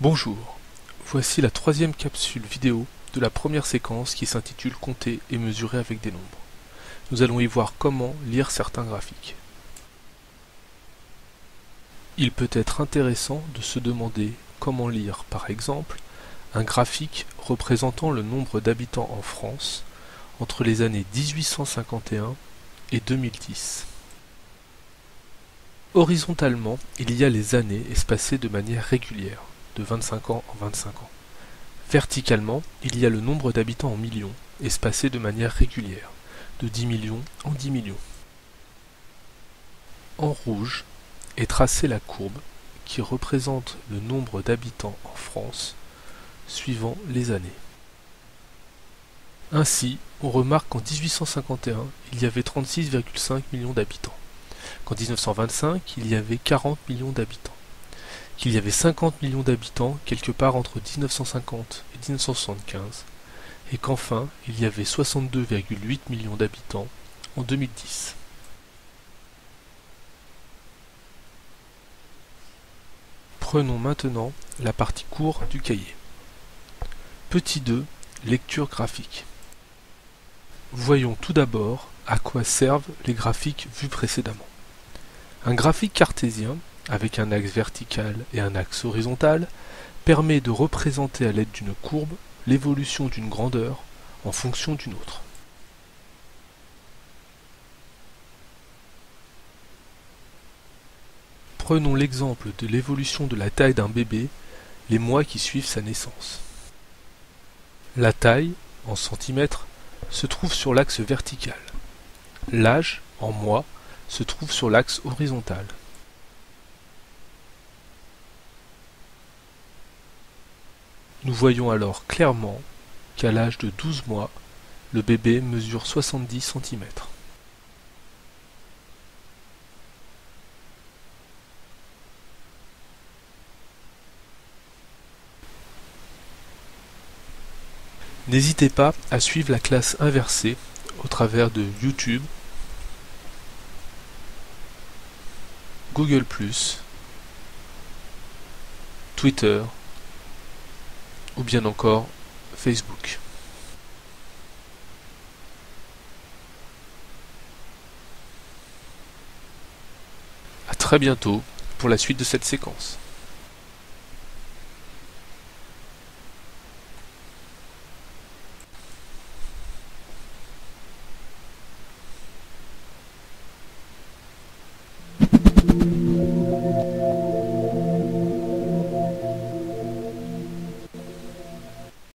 Bonjour, voici la troisième capsule vidéo de la première séquence qui s'intitule Compter et mesurer avec des nombres. Nous allons y voir comment lire certains graphiques. Il peut être intéressant de se demander comment lire, par exemple, un graphique représentant le nombre d'habitants en France entre les années 1851 et 2010. Horizontalement, il y a les années espacées de manière régulière, de 25 ans en 25 ans. Verticalement, il y a le nombre d'habitants en millions, espacé de manière régulière, de 10 millions en 10 millions. En rouge est tracée la courbe qui représente le nombre d'habitants en France suivant les années. Ainsi, on remarque qu'en 1851, il y avait 36,5 millions d'habitants, qu'en 1925, il y avait 40 millions d'habitants, qu'il y avait 50 millions d'habitants quelque part entre 1950 et 1975, et qu'enfin, il y avait 62,8 millions d'habitants en 2010. Prenons maintenant la partie court du cahier. Petit 2, lecture graphique. Voyons tout d'abord à quoi servent les graphiques vus précédemment. Un graphique cartésien, avec un axe vertical et un axe horizontal, permet de représenter à l'aide d'une courbe l'évolution d'une grandeur en fonction d'une autre. Prenons l'exemple de l'évolution de la taille d'un bébé les mois qui suivent sa naissance. La taille, en centimètres, se trouve sur l'axe vertical. L'âge, en mois, se trouve sur l'axe horizontal. Nous voyons alors clairement qu'à l'âge de 12 mois, le bébé mesure 70 cm. N'hésitez pas à suivre la classe inversée au travers de YouTube, Google+, Twitter ou bien encore Facebook. À très bientôt pour la suite de cette séquence.